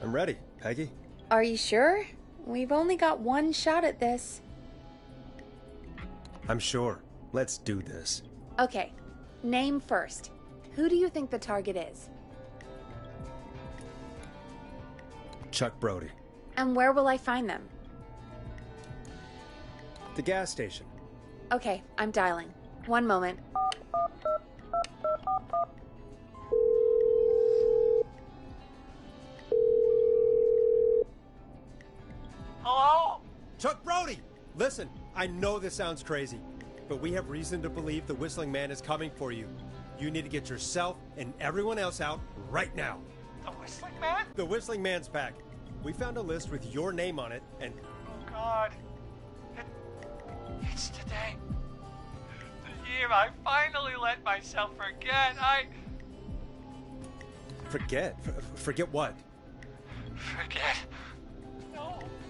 I'm ready, Peggy. Are you sure? We've only got one shot at this. I'm sure. Let's do this. Okay, name first. Who do you think the target is? Chuck Brody. And where will I find them? The gas station. Okay, I'm dialing. One moment. Hello? Chuck Brody! Listen, I know this sounds crazy, but we have reason to believe the Whistling Man is coming for you. You need to get yourself and everyone else out right now. The Whistling Man? The Whistling Man's pack. We found a list with your name on it, and Oh, God. It's today. The year I finally let myself forget. forget. Forget what? Forget.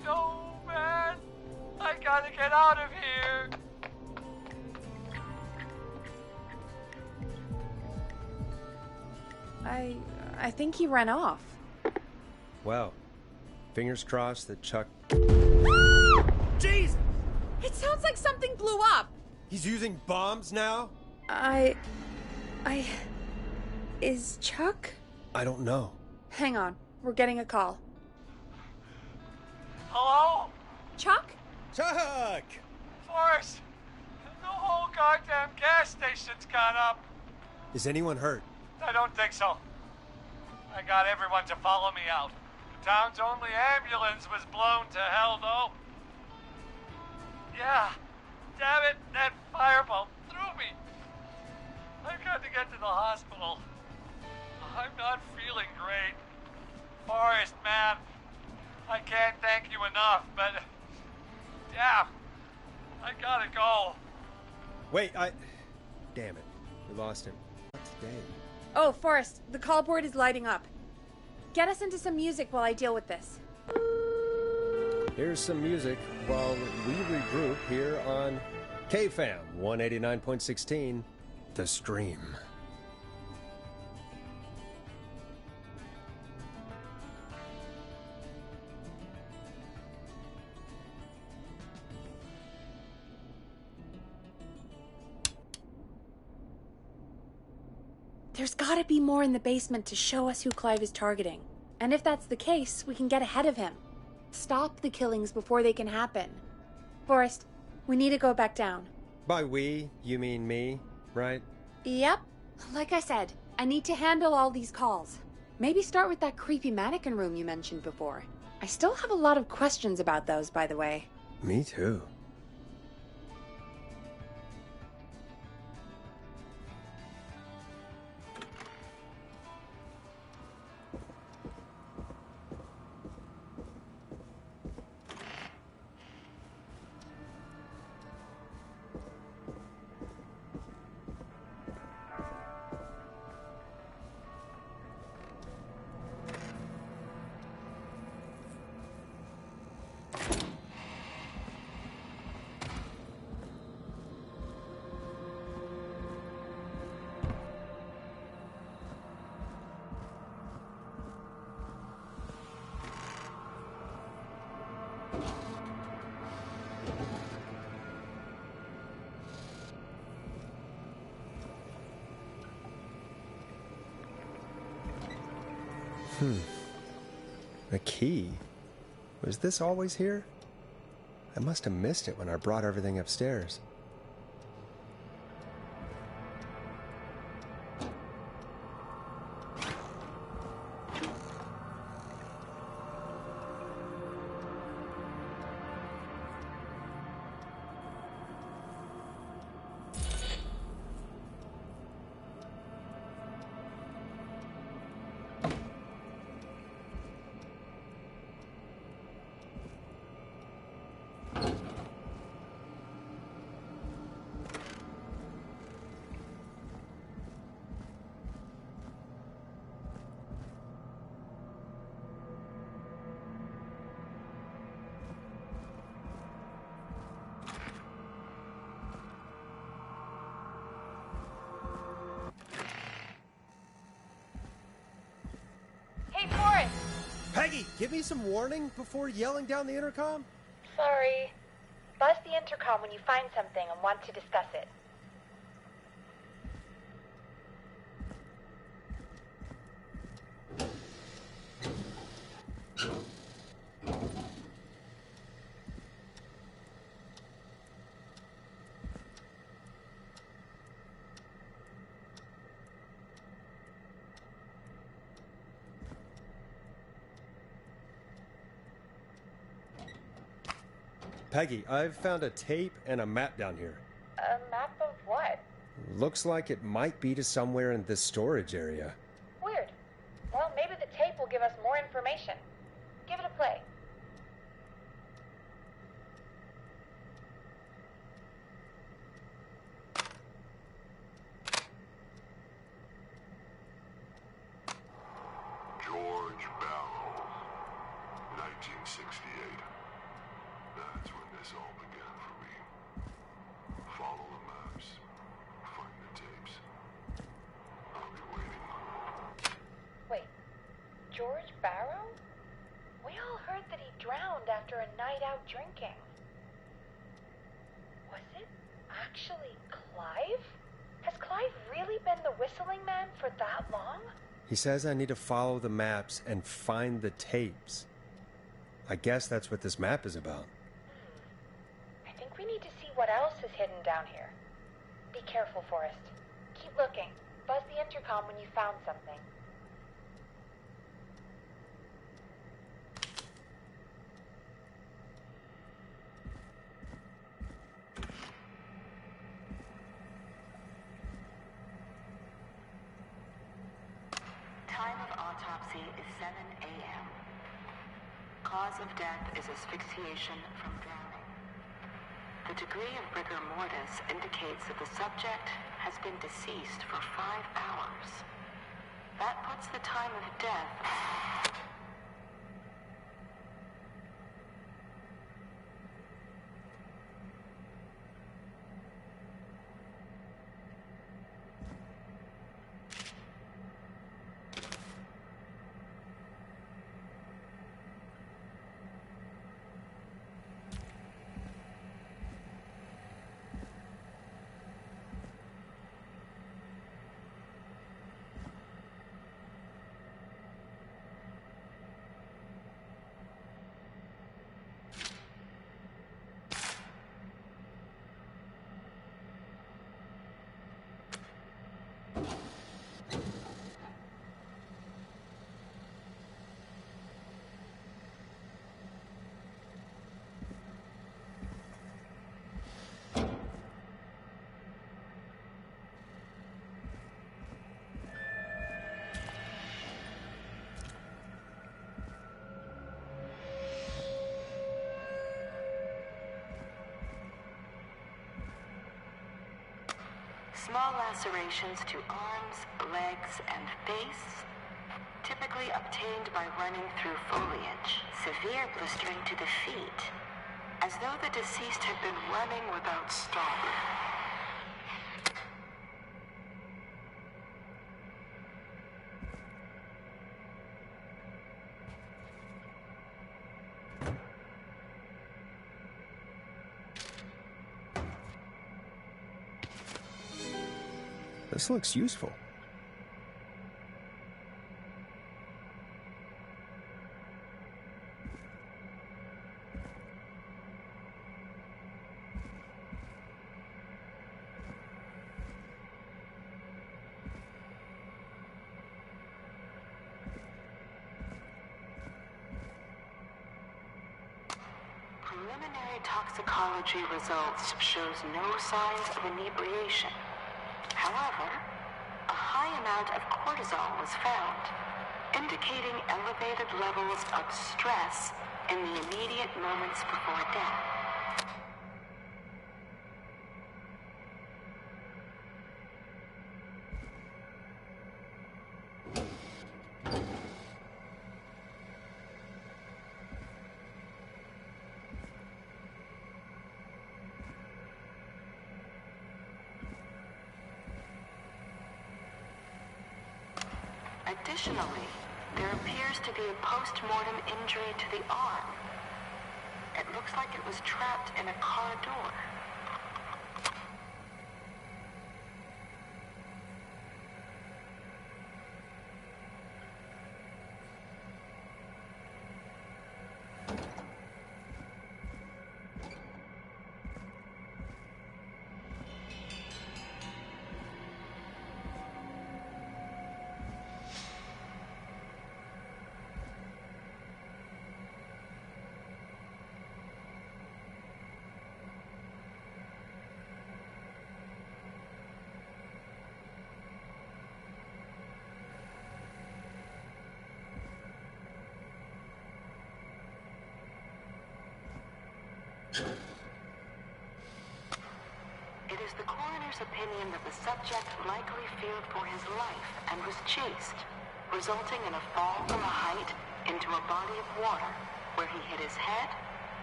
No, man. I gotta get out of here. I think he ran off. Well, fingers crossed that Chuck... Jesus! It sounds like something blew up! He's using bombs now? Is Chuck? I don't know. Hang on, we're getting a call. Hello? Chuck? Chuck! Forrest, the whole goddamn gas station's gone up. Is anyone hurt? I don't think so. I got everyone to follow me out. The town's only ambulance was blown to hell, though. Yeah, damn it, that fireball threw me. I've got to get to the hospital. I'm not feeling great. Forrest, man, I can't thank you enough, but... damn, I gotta go. Wait, Damn it. We lost him. Not today. Oh, Forrest, the call board is lighting up. Get us into some music while I deal with this. Here's some music while we regroup here on KFAM 189.16, The Stream. There's gotta be more in the basement to show us who Clive is targeting. And if that's the case, we can get ahead of him. Stop the killings before they can happen. Forrest, we need to go back down. By we, you mean me, right? Yep. Like I said, I need to handle all these calls. Maybe start with that creepy mannequin room you mentioned before. I still have a lot of questions about those, by the way. Me too. A key? Was this always here? I must have missed it when I brought everything upstairs. Peggy, give me some warning before yelling down the intercom. Sorry. Buzz the intercom when you find something and want to discuss it. Peggy, I've found a tape and a map down here. A map of what? Looks like it might be to somewhere in this storage area. Weird. Well, maybe the tape will give us more information. Give it a play. George Barrow, 1968. That's when this all began for me. Follow the maps. Find the tapes. I'll be waiting. Wait, George Barrow? We all heard that he drowned after a night out drinking. Was it actually Clive? Has Clive really been the Whistling Man for that long? He says I need to follow the maps and find the tapes. I guess that's what this map is about. I think we need to see what else is hidden down here. Be careful, Forrest. Keep looking. Buzz the intercom when you found something. Time of autopsy is 7 a.m. Cause of death is asphyxiation from drowning. The degree of rigor mortis indicates that the subject has been deceased for 5 hours. That puts the time of death... Small lacerations to arms, legs, and face, typically obtained by running through foliage. Severe blistering to the feet, as though the deceased had been running without stopping. This looks useful. Preliminary toxicology results shows no signs of inebriation. However, a high amount of cortisol was found, indicating elevated levels of stress in the immediate moments before death. Additionally, there appears to be a post-mortem injury to the arm. It looks like it was trapped in a car door. It is the coroner's opinion that the subject likely feared for his life and was chased, resulting in a fall from a height into a body of water, where he hit his head,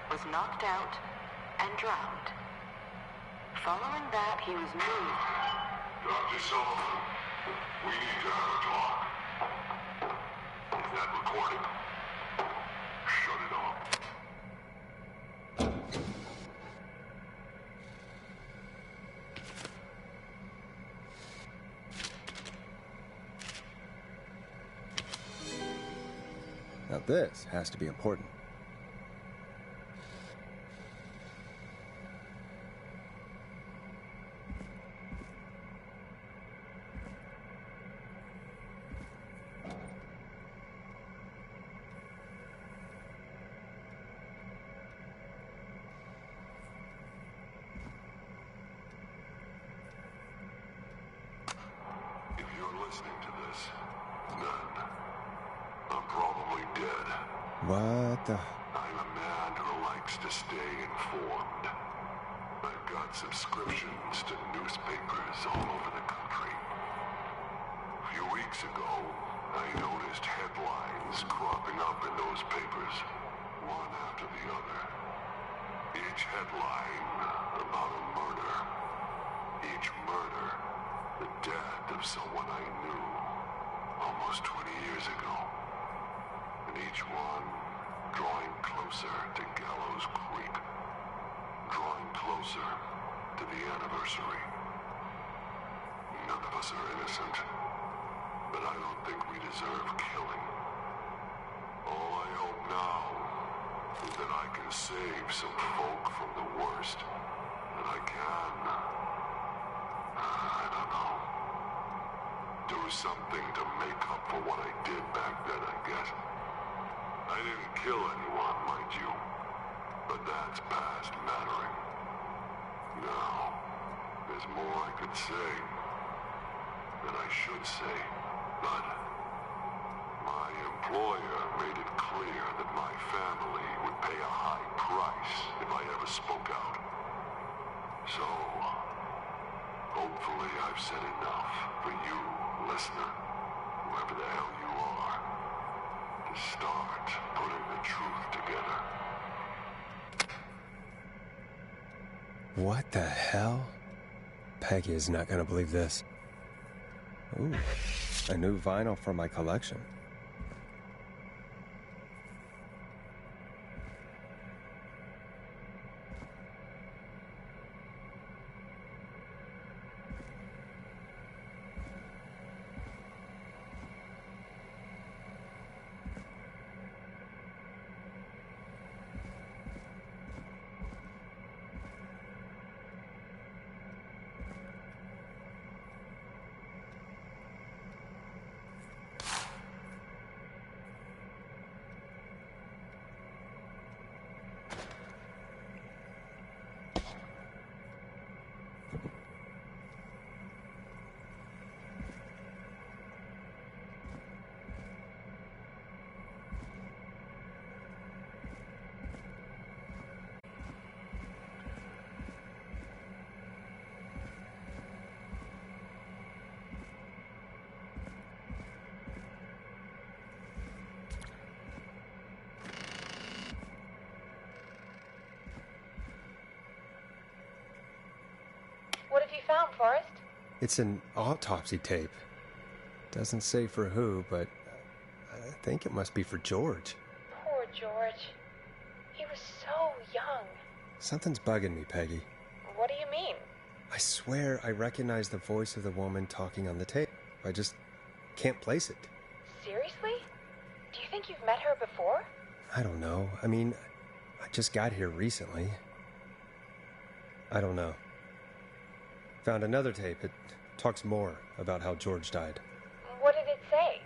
was knocked out, and drowned. Following that, he was moved. Dr. Sullivan, we need to have a talk. That recording. Shut it off. Now this has to be important. If you're listening to this, then I'm probably dead. What the... I'm a man who likes to stay informed. I've got subscriptions to newspapers all over the country. A few weeks ago, I noticed headlines cropping up in those papers, one after the other. Each headline about a murder. Each murder, the death of someone I knew almost 20 years ago. And each one drawing closer to Gallows Creek. Drawing closer to the anniversary. None of us are innocent, but I don't think we deserve killing. All I hope now is that I can save some folk from the worst that I can. I don't know. Do something to make up for what I did back then, I guess. I didn't kill anyone, mind you, but that's past mattering. Now, there's more I could say, that I should say, but my employer made it clear that my family would pay a high price if I ever spoke out. So, hopefully I've said enough for you, listener, whoever the hell you are, to start putting the truth together. What the hell? Peggy is not gonna believe this. Ooh, a new vinyl for my collection. What have you found, Forrest? It's an autopsy tape. Doesn't say for who, but I think it must be for George. Poor George. He was so young. Something's bugging me, Peggy. What do you mean? I swear I recognize the voice of the woman talking on the tape. I just can't place it. Seriously? Do you think you've met her before? I don't know. I mean, I just got here recently. I don't know. Found another tape. It talks more about how George died. What did it say?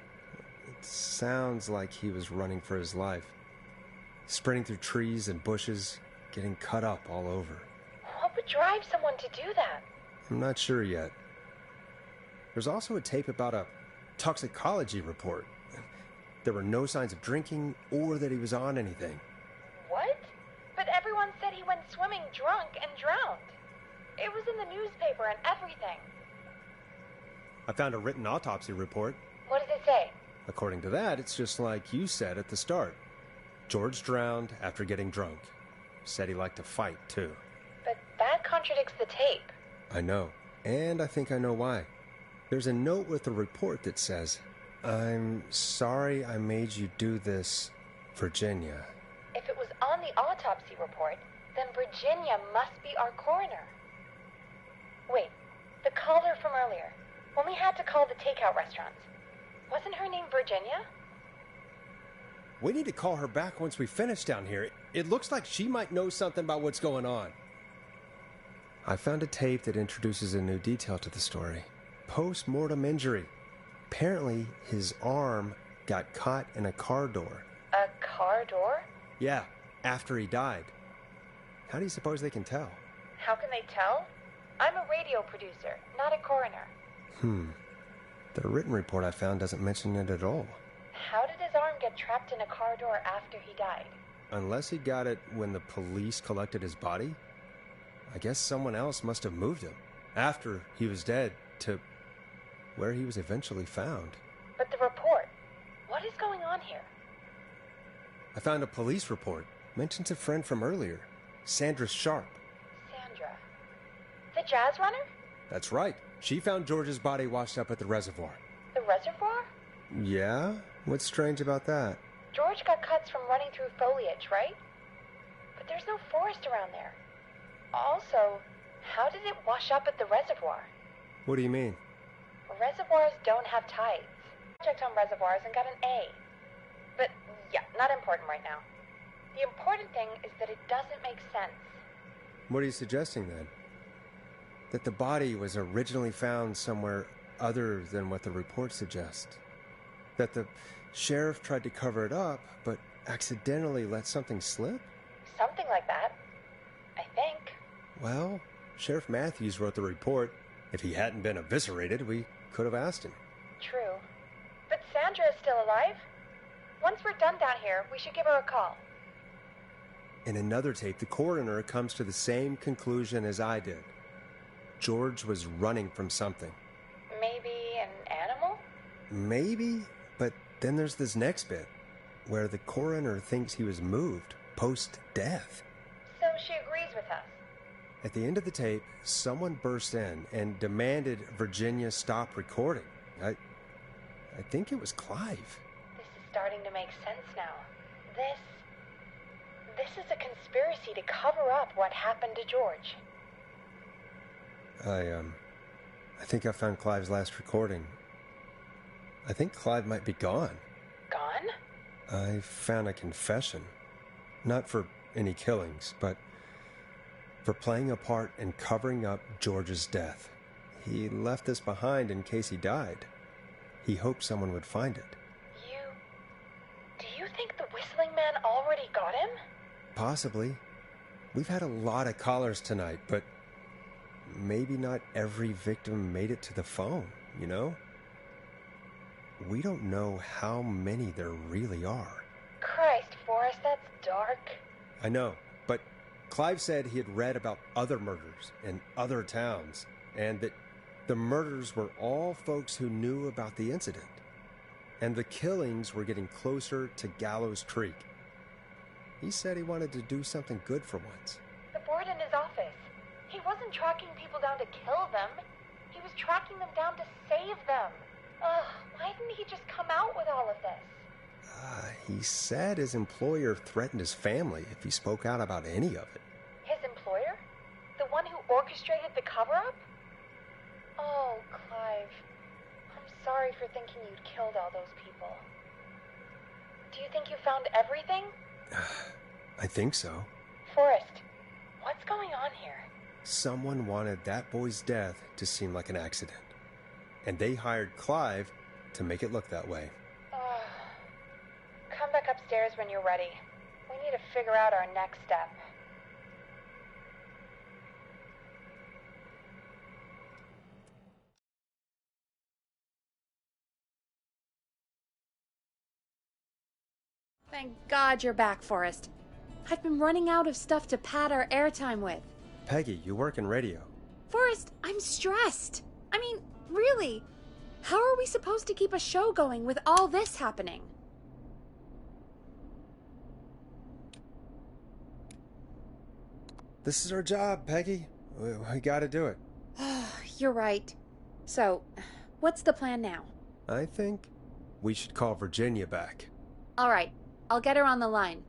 It sounds like he was running for his life. Sprinting through trees and bushes, getting cut up all over. What would drive someone to do that? I'm not sure yet. There's also a tape about a toxicology report. There were no signs of drinking or that he was on anything. What? But everyone said he went swimming drunk and drowned. It was in the newspaper and everything. I found a written autopsy report. What does it say? According to that, it's just like you said at the start. George drowned after getting drunk. Said he liked to fight, too. But that contradicts the tape. I know. And I think I know why. There's a note with the report that says, "I'm sorry I made you do this, Virginia." If it was on the autopsy report, then Virginia must be our coroner. Wait, the caller from earlier, when we had to call the takeout restaurants, wasn't her name Virginia? We need to call her back once we finish down here. It looks like she might know something about what's going on. I found a tape that introduces a new detail to the story. Post-mortem injury. Apparently, his arm got caught in a car door. A car door? Yeah, after he died. How do you suppose they can tell? How can they tell? I'm a radio producer, not a coroner. The written report I found doesn't mention it at all. How did his arm get trapped in a car door after he died? Unless he got it when the police collected his body, I guess someone else must have moved him after he was dead to where he was eventually found. But the report, what is going on here? I found a police report. Mentions a friend from earlier, Sandra Sharp. Sandra. The jazz runner? That's right. She found George's body washed up at the reservoir. The reservoir? Yeah? What's strange about that? George got cuts from running through foliage, right? But there's no forest around there. Also, how did it wash up at the reservoir? What do you mean? Reservoirs don't have tides. Project on reservoirs and got an A. But yeah, not important right now. The important thing is that it doesn't make sense. What are you suggesting then? That the body was originally found somewhere other than what the report suggests? That the sheriff tried to cover it up, but accidentally let something slip? Something like that, I think. Well, Sheriff Matthews wrote the report. If he hadn't been eviscerated, we could have asked him. True. But Sandra is still alive. Once we're done down here, we should give her a call. In another tape, the coroner comes to the same conclusion as I did. George was running from something. Maybe an animal? Maybe, but then there's this next bit, where the coroner thinks he was moved post-death. So she agrees with us. At the end of the tape, someone burst in and demanded Virginia stop recording. I think it was Clive. This is starting to make sense now. This is a conspiracy to cover up what happened to George. I think I found Clive's last recording. I think Clive might be gone. Gone? I found a confession. Not for any killings, but for playing a part in covering up George's death. He left this behind in case he died. He hoped someone would find it. Do you think the Whistling Man already got him? Possibly. We've had a lot of callers tonight, but maybe not every victim made it to the phone, you know? We don't know how many there really are. Christ, Forrest, that's dark. I know, but Clive said he had read about other murders in other towns, and that the murders were all folks who knew about the incident. And the killings were getting closer to Gallows Creek. He said he wanted to do something good for once. The board in his office. He wasn't tracking people down to kill them. He was tracking them down to save them. Ugh, why didn't he just come out with all of this? He said his employer threatened his family if he spoke out about any of it. His employer? The one who orchestrated the cover-up? Oh, Clive. I'm sorry for thinking you'd killed all those people. Do you think you found everything? I think so. Forrest, what's going on here? Someone wanted that boy's death to seem like an accident. And they hired Clive to make it look that way. Come back upstairs when you're ready. We need to figure out our next step. Thank God you're back, Forrest. I've been running out of stuff to pad our airtime with. Peggy, you work in radio. Forrest, I'm stressed. I mean, really, how are we supposed to keep a show going with all this happening? This is our job, Peggy. We gotta do it. You're right. So, what's the plan now? I think we should call Virginia back. All right, I'll get her on the line.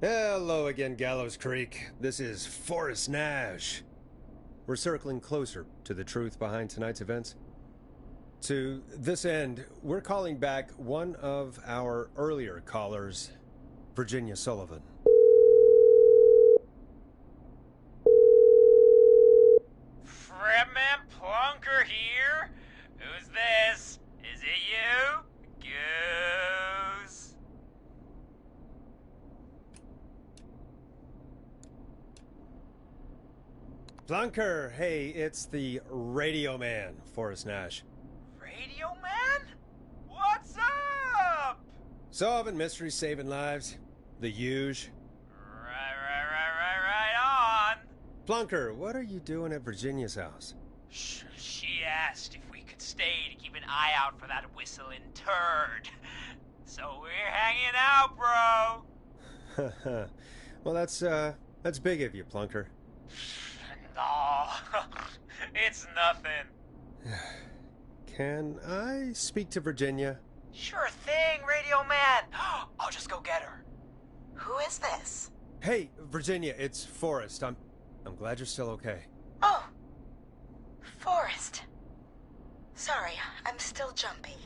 Hello again, Gallows Creek. This is Forrest Nash. We're circling closer to the truth behind tonight's events. To this end, we're calling back one of our earlier callers, Virginia Sullivan. Fredman Plunker here? Who's this? Is it you? Goose? Plunker, hey, it's the Radio Man, Forrest Nash. Radio Man? What's up? Solving mysteries, saving lives. The huge. Right on. Plunker, what are you doing at Virginia's house? She asked if we could stay to keep an eye out for that whistling turd. So we're hanging out, bro. Well, that's big of you, Plunker. No, it's nothing. Can I speak to Virginia? Sure thing, Radio Man. I'll just go get her. Who is this? Hey, Virginia, it's Forrest. I'm glad you're still okay. Oh, Forrest. Sorry, I'm still jumpy.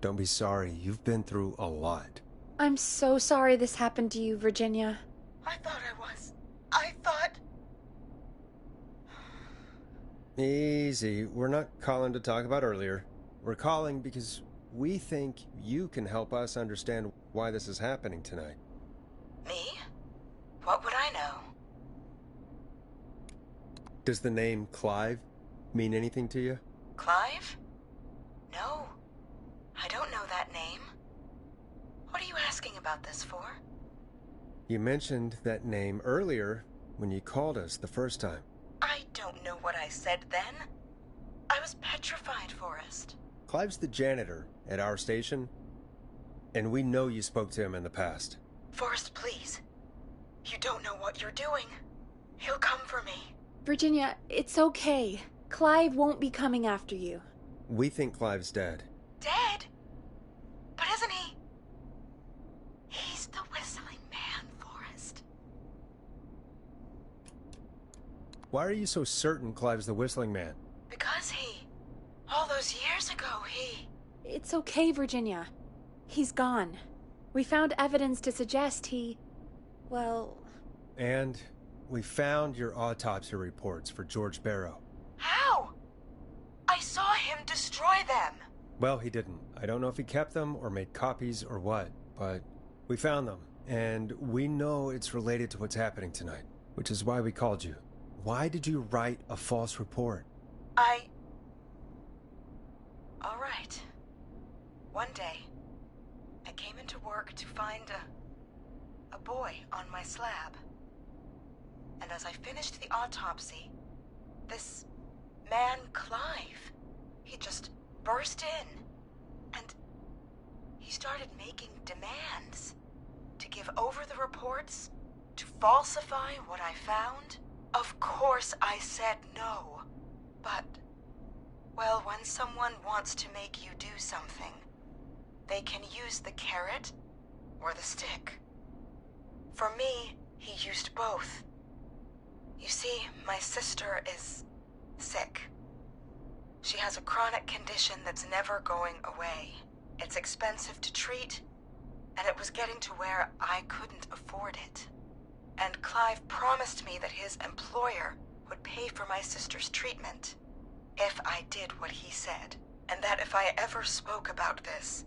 Don't be sorry. You've been through a lot. I'm so sorry this happened to you, Virginia. I thought I was. I thought... Easy. We're not calling to talk about earlier. We're calling because we think you can help us understand why this is happening tonight. Me? What would I know? Does the name Clive mean anything to you? Clive? No. I don't know that name. What are you asking about this for? You mentioned that name earlier when you called us the first time. I don't know what I said then. I was petrified, Forrest. Clive's the janitor at our station, and we know you spoke to him in the past. Forrest, please. You don't know what you're doing. He'll come for me. Virginia, it's okay. Clive won't be coming after you. We think Clive's dead. Dead? But isn't he? He's the whistling man, Forrest. Why are you so certain Clive's the whistling man? Because all those years ago, It's okay, Virginia. He's gone. We found evidence to suggest well... And we found your autopsy reports for George Barrow. How? I saw him destroy them. Well, he didn't. I don't know if he kept them or made copies or what, but we found them, and we know it's related to what's happening tonight, which is why we called you. Why did you write a false report? All right. One day, I came into work to find a boy on my slab. And as I finished the autopsy, this man, Clive, he just burst in. And he started making demands to give over the reports, to falsify what I found. Of course I said no. But, well, when someone wants to make you do something, they can use the carrot or the stick. For me, he used both. You see, my sister is sick. She has a chronic condition that's never going away. It's expensive to treat, and it was getting to where I couldn't afford it. And Clive promised me that his employer would pay for my sister's treatment if I did what he said, and that if I ever spoke about this,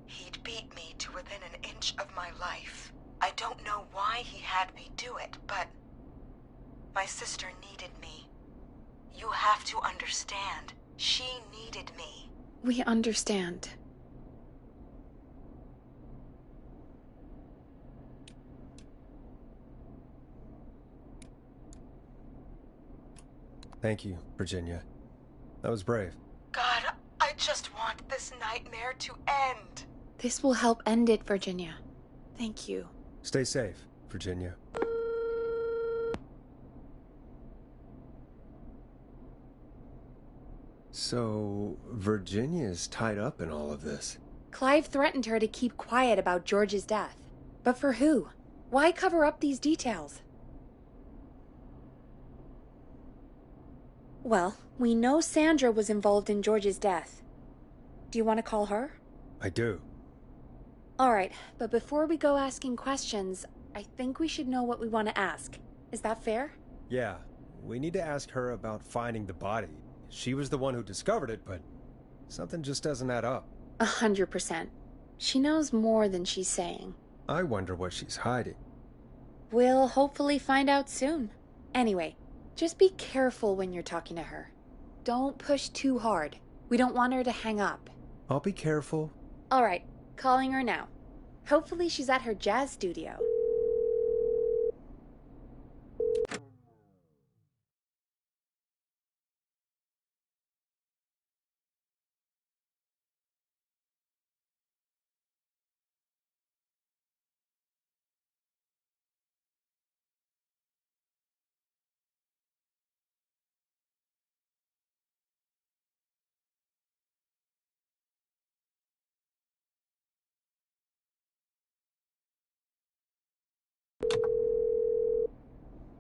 he'd beat me to within an inch of my life. I don't know why he had me do it, but my sister needed me. You have to understand, she needed me. We understand. Thank you, Virginia. That was brave. God, I just want this nightmare to end. This will help end it, Virginia. Thank you. Stay safe, Virginia. So, Virginia's tied up in all of this. Clive threatened her to keep quiet about George's death. But for who? Why cover up these details? Well, we know Sandra was involved in George's death. Do you want to call her? I do. Alright, but before we go asking questions, I think we should know what we want to ask. Is that fair? Yeah, we need to ask her about finding the body. She was the one who discovered it, but something just doesn't add up. 100%. She knows more than she's saying. I wonder what she's hiding. We'll hopefully find out soon. Anyway, just be careful when you're talking to her. Don't push too hard. We don't want her to hang up. I'll be careful. Alright, calling her now. Hopefully she's at her jazz studio.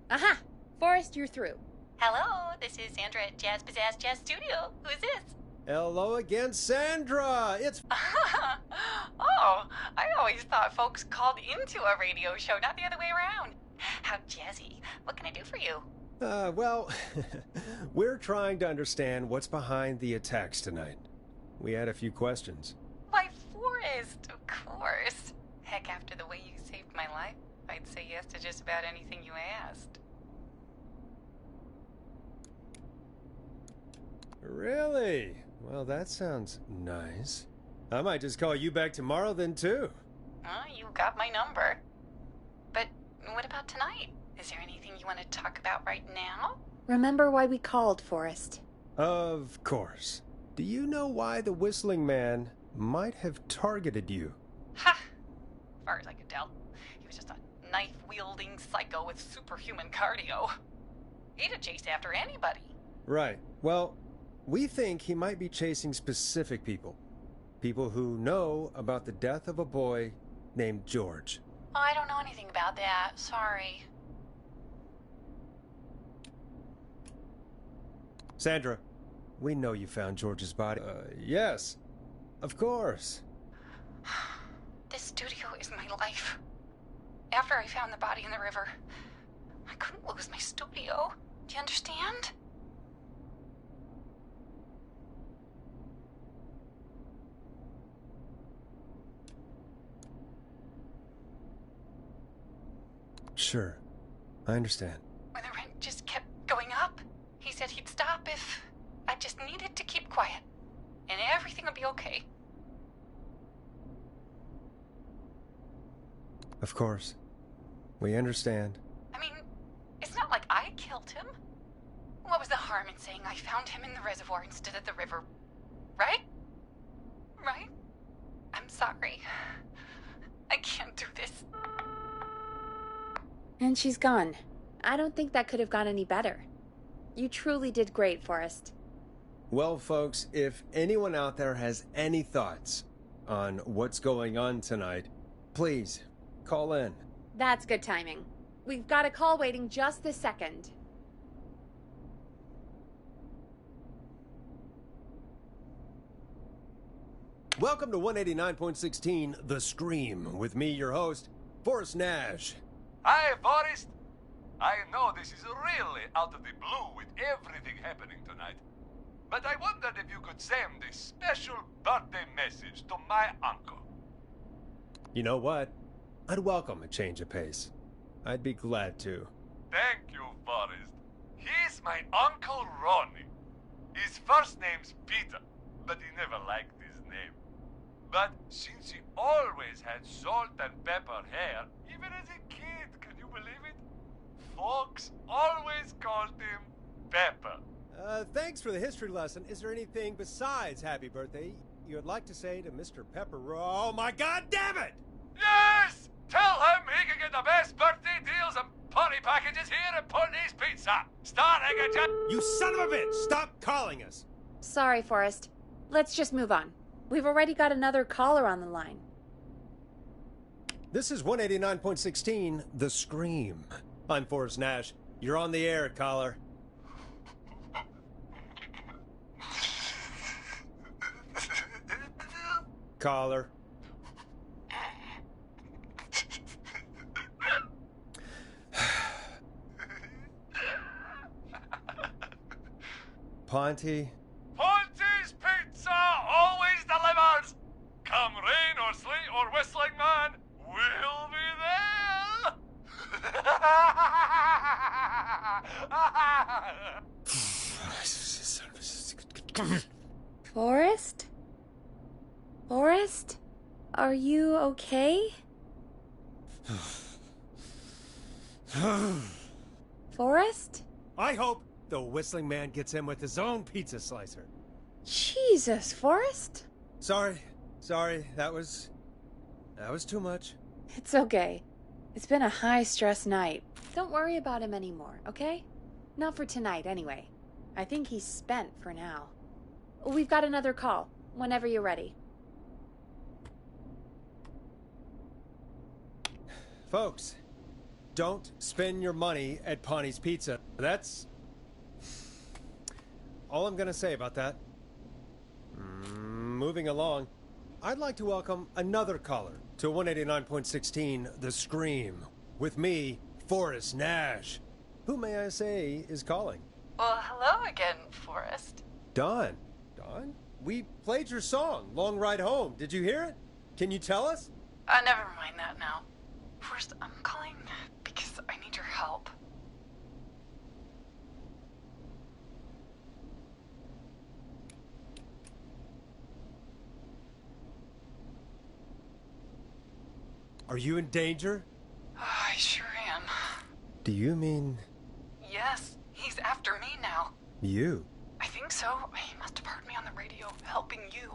Aha! Forrest, you're through. Hello, this is Sandra at Jazz Pizzazz Jazz Studio. Who is this? Hello again, Sandra! It's... Oh, I always thought folks called into a radio show, not the other way around. How jazzy. What can I do for you? Well, we're trying to understand what's behind the attacks tonight. We had a few questions. Why, Forrest, of course. Heck, after the way you saved my life, I'd say yes to just about anything you asked. Really? Well, that sounds nice. I might just call you back tomorrow then, too. You got my number. But what about tonight? Is there anything you want to talk about right now? Remember why we called, Forrest? Of course. Do you know why the Whistling Man might have targeted you? Ha! As far as I could tell, he was just a knife-wielding psycho with superhuman cardio. He'd have chased after anybody. Right. Well, we think he might be chasing specific people. People who know about the death of a boy named George. Oh, I don't know anything about that. Sorry. Sandra, we know you found George's body. Yes. Of course. This studio is my life. After I found the body in the river, I couldn't lose my studio. Do you understand? Sure. I understand. When the rent just kept going up, he said he'd stop if I just needed to keep quiet. And everything would be okay. Of course. We understand. I mean, it's not like I killed him. What was the harm in saying I found him in the reservoir instead of the river? Right? Right? I'm sorry. I can't do this. And she's gone. I don't think that could have gone any better. You truly did great, Forrest. Well, folks, if anyone out there has any thoughts on what's going on tonight, please call in. That's good timing. We've got a call waiting just this second. Welcome to 189.16 The Scream, with me, your host, Forrest Nash. Hi, Forrest. I know this is really out of the blue with everything happening tonight, but I wondered if you could send a special birthday message to my uncle. You know what? I'd welcome a change of pace. I'd be glad to. Thank you, Forrest. He's my Uncle Ronnie. His first name's Peter, but he never liked his name. But since he always had salt and pepper hair, even as a kid, can you believe it? Folks always called him Pepper. Thanks for the history lesson. Is there anything besides happy birthday you would like to say to Mr. Pepper? Oh my god damn it! Yes! Tell him he can get the best birthday deals and party packages here at Putney's Pizza. Starting at You son of a bitch! Stop calling us! Sorry, Forrest. Let's just move on. We've already got another caller on the line. This is 189.16 The Scream. I'm Forrest Nash. You're on the air, caller. Caller. Ponty? Ponty's Pizza always delivers! Come rain or sleet or whistling man, we'll be there! Forrest? Forrest? Are you okay? Forrest? I hope the Whistling Man gets in with his own pizza slicer. Jesus, Forrest? Sorry. That was too much. It's okay. It's been a high-stress night. Don't worry about him anymore, okay? Not for tonight, anyway. I think he's spent for now. We've got another call, whenever you're ready. Folks, don't spend your money at Ponty's Pizza. That's all I'm gonna say about that. Moving along, I'd like to welcome another caller to 189.16 The Scream, with me, Forrest Nash. Who, may I say, is calling? Well, hello again, Forrest. Don. Don? We played your song, Long Ride Home. Did you hear it? Can you tell us? Never mind that now. First, I'm calling because I need your help. Are you in danger? I sure am. Do you mean Yes, he's after me now. you? I think so. He must have heard me on the radio helping you.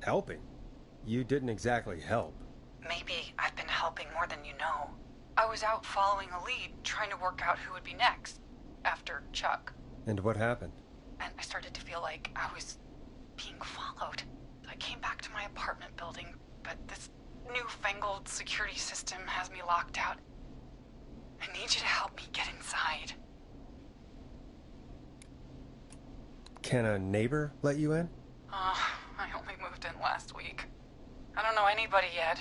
Helping? You didn't exactly help. Maybe I've been helping more than you know. I was out following a lead, trying to work out who would be next, after Chuck. And what happened? And I started to feel like I was being followed. I came back to my apartment building, but this newfangled security system has me locked out. I need you to help me get inside. Can a neighbor let you in? I only moved in last week. I don't know anybody yet.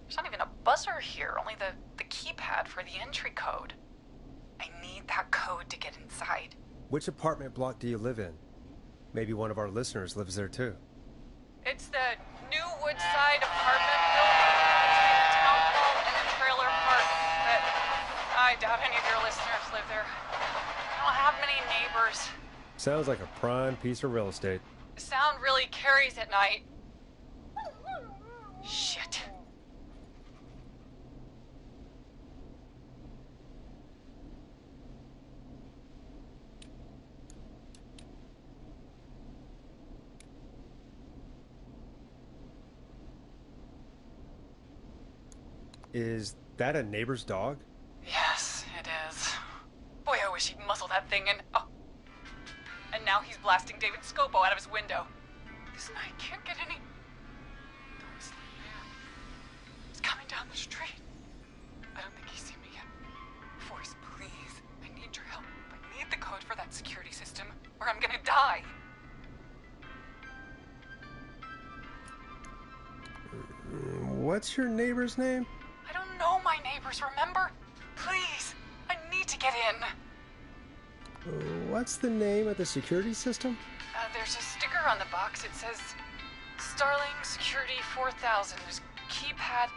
There's not even a buzzer here, only the keypad for the entry code. I need that code to get inside. Which apartment block do you live in? Maybe one of our listeners lives there too. It's the New Woodside apartment building between the town hall and the trailer park. But I doubt any of your listeners live there. I don't have many neighbors. Sounds like a prime piece of real estate. Sound really carries at night. Shit. Is that a neighbor's dog? Yes, it is. Boy, oh wish he'd muscle that thing in. Oh. And now he's blasting David Scopo out of his window. This night can't get any... Don't sleep there. He's coming down the street. I don't think he's seen me yet. Forrest, please. I need your help. I need the code for that security system, or I'm gonna die. What's your neighbor's name? I don't know my neighbors, remember? Please, I need to get in. What's the name of the security system? There's a sticker on the box. It says Starling Security 4000. There's a keypad,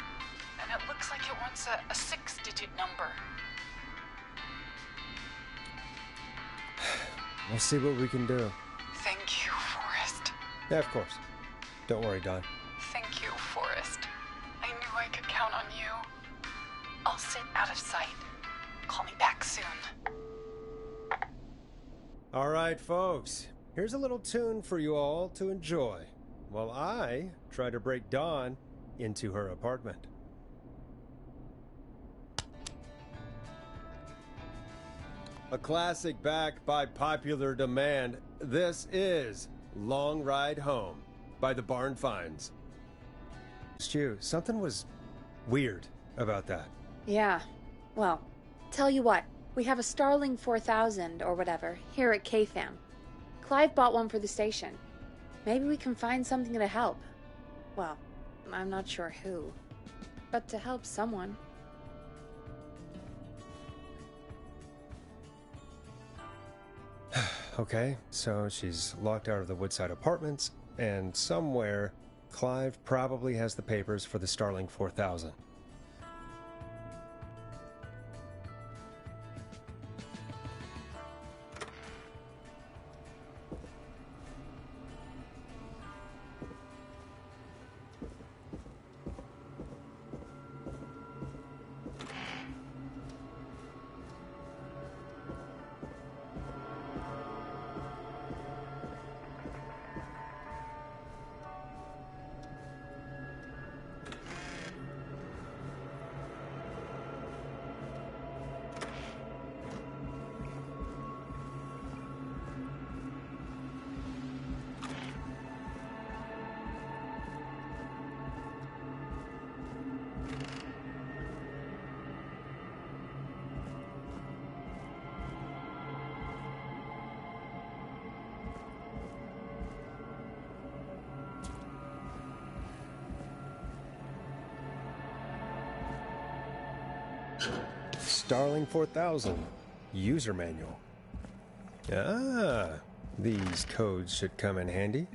and it looks like it wants a 6-digit number. We'll see what we can do. Thank you, Forrest. Yeah, of course. Don't worry, Dawn. Thank you, Forrest. I knew I could count on you. I'll sit out of sight. Call me back soon. All right, folks. Here's a little tune for you all to enjoy while I try to break Dawn into her apartment. A classic backed by popular demand. This is Long Ride Home by the Barn Finds. Stu, something was weird about that. Yeah. Well, tell you what. We have a Starling 4000 or whatever here at KFAM. Clive bought one for the station. Maybe we can find something to help. Well, I'm not sure who. But to help someone. Okay, so she's locked out of the Woodside Apartments, and somewhere Clive probably has the papers for the Starling 4000. Starling 4000 user manual. Ah, these codes should come in handy.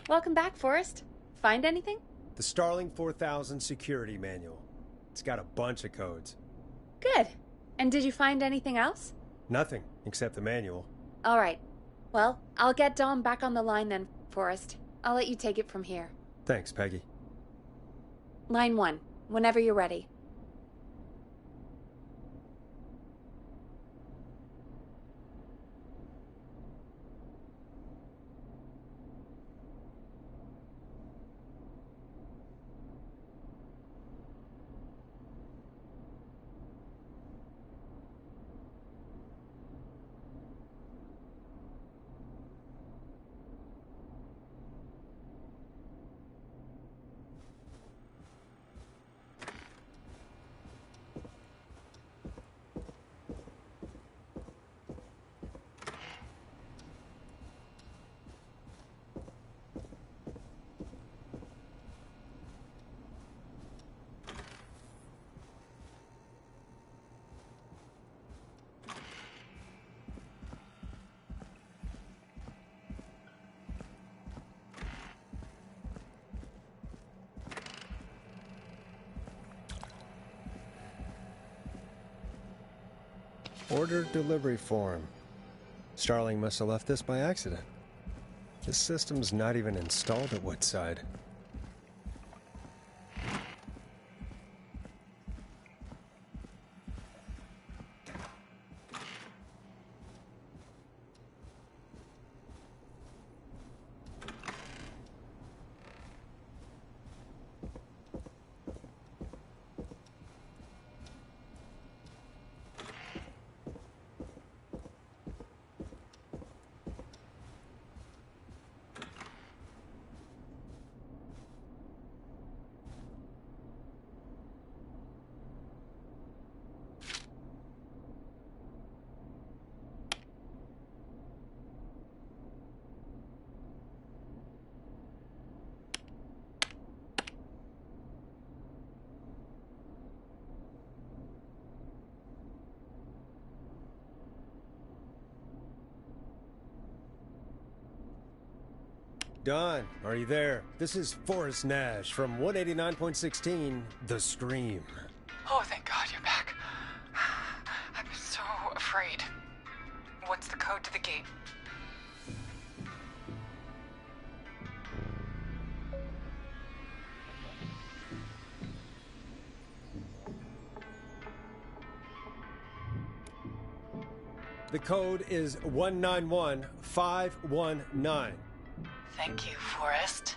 Welcome back, Forrest. Find anything? The Starling 4000 security manual. It's got a bunch of codes. Good. And did you find anything else? Nothing except the manual. All right. Well, I'll get Dom back on the line then, Forrest. I'll let you take it from here. Thanks, Peggy. Line 1, whenever you're ready. Order delivery form. Starling must have left this by accident. This system's not even installed at Woodside. Don, are you there? This is Forrest Nash from 189.16, The Scream. Oh, thank God you're back. I'm so afraid. What's the code to the gate? The code is 191519. Thank you, Forrest.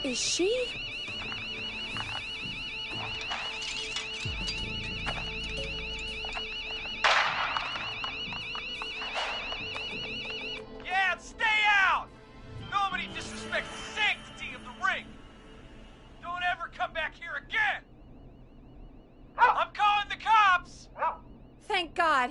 Is she? Yeah, stay out! Nobody disrespects the sanctity of the ring! Don't ever come back here again! I'm calling the cops! Thank God.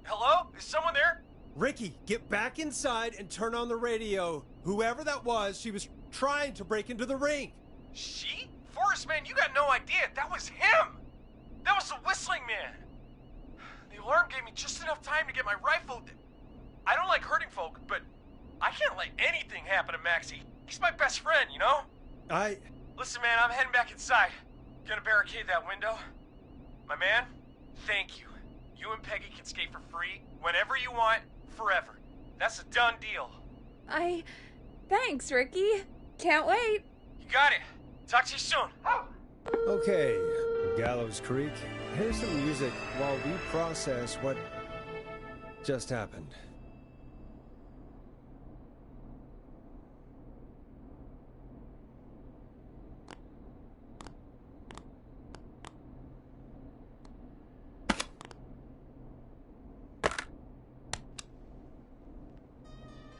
Hello? Is someone there? Ricky, get back inside and turn on the radio. Whoever that was, she was trying to break into the ring. She? Forrest, man, you got no idea. That was him! That was the Whistling Man! The alarm gave me just enough time to get my rifle. I don't like hurting folk, but I can't let anything happen to Maxie. He's my best friend, you know? Listen, man, I'm heading back inside. Gonna barricade that window. My man, thank you. You and Peggy can skate for free whenever you want, forever. That's a done deal. Thanks, Ricky. Can't wait. You got it. Talk to you soon. Okay, Gallows Creek, here's some music while we process what just happened.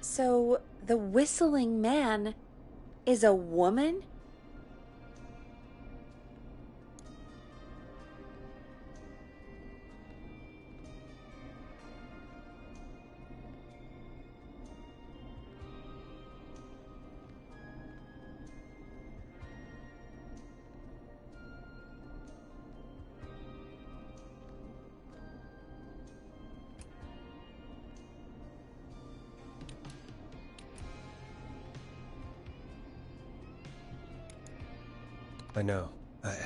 So, the Whistling Man is a woman? I know. I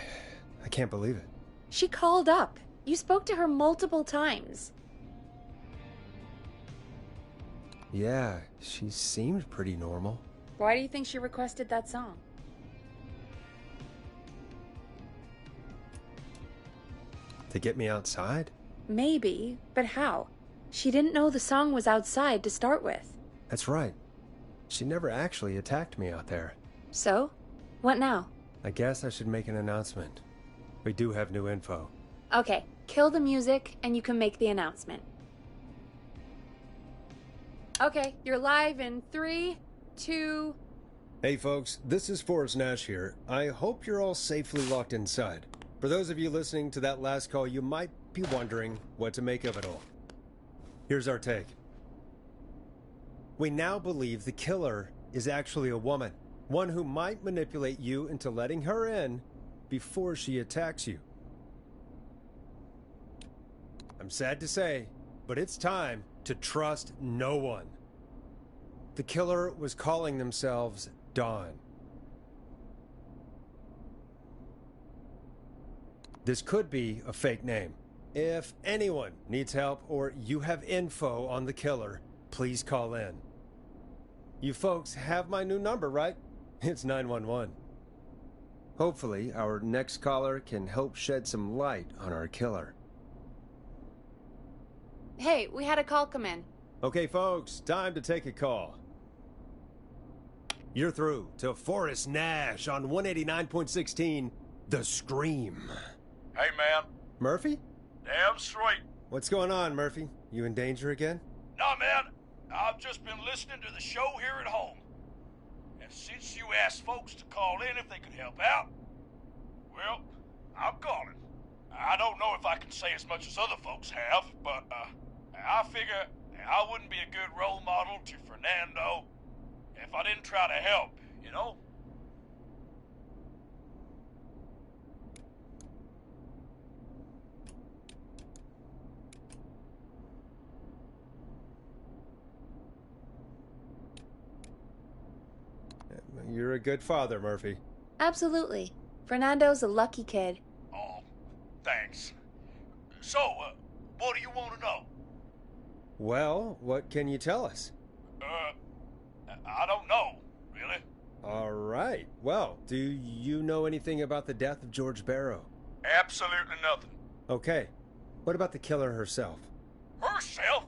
can't believe it. She called up. You spoke to her multiple times. Yeah, she seemed pretty normal. Why do you think she requested that song? To get me outside? Maybe, but how? She didn't know the song was outside to start with. That's right. She never actually attacked me out there. So? What now? I guess I should make an announcement. We do have new info. Okay, kill the music and you can make the announcement. Okay, you're live in 3, 2... Hey folks, this is Forrest Nash here. I hope you're all safely locked inside. For those of you listening to that last call, you might be wondering what to make of it all. Here's our take. We now believe the killer is actually a woman. One who might manipulate you into letting her in before she attacks you. I'm sad to say, but it's time to trust no one. The killer was calling themselves Dawn. This could be a fake name. If anyone needs help or you have info on the killer, please call in. You folks have my new number, right? It's 911. Hopefully, our next caller can help shed some light on our killer. Hey, we had a call come in. Okay, folks, time to take a call. You're through to Forrest Nash on 189.16, The Scream. Hey, man. Murphy? Damn straight. What's going on, Murphy? You in danger again? Nah, man. I've just been listening to the show here at home. And since you asked folks to call in if they could help out, well, I'm calling. I don't know if I can say as much as other folks have, but I figure I wouldn't be a good role model to Fernando if I didn't try to help, you know? You're a good father, Murphy. Absolutely. Fernando's a lucky kid. Oh, thanks. So, what do you want to know? Well, what can you tell us? I don't know, really. All right. Well, do you know anything about the death of George Barrow? Absolutely nothing. Okay. What about the killer herself? Herself?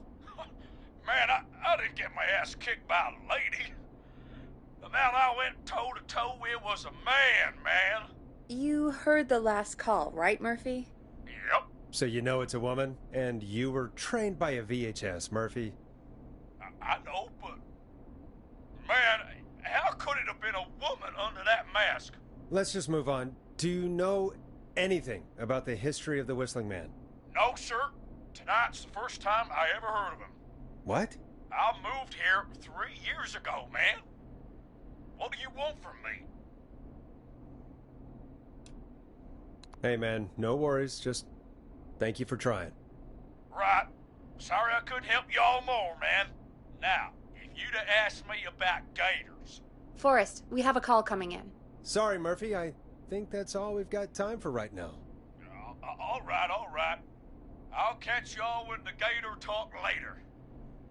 Man, I didn't get my ass kicked by a lady. The man I went toe-to-toe with was a man. You heard the last call, right, Murphy? Yep. So you know it's a woman, and you were trained by a VHS, Murphy. I know, but... Man, how could it have been a woman under that mask? Let's just move on. Do you know anything about the history of the Whistling Man? No, sir. Tonight's the first time I ever heard of him. What? I moved here 3 years ago, man. What do you want from me? Hey, man, no worries. Just thank you for trying. Right. Sorry I couldn't help y'all more, man. Now, if you'd have asked me about gators... Forrest, we have a call coming in. Sorry, Murphy. I think that's all we've got time for right now. All right. I'll catch y'all with the gator talk later.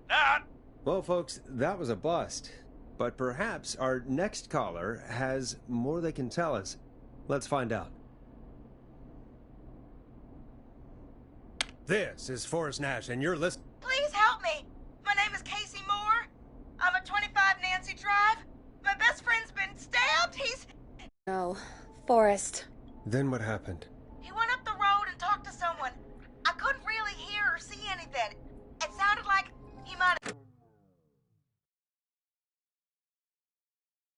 Night. Well, folks, that was a bust. But perhaps our next caller has more they can tell us. Let's find out. This is Forrest Nash, and you're listening. Please help me. My name is Casey Moore. I'm at 25 Nancy Drive. My best friend's been stabbed. No. Forrest. Then what happened? He went up the road and talked to someone. I couldn't really hear or see anything. It sounded like he might have...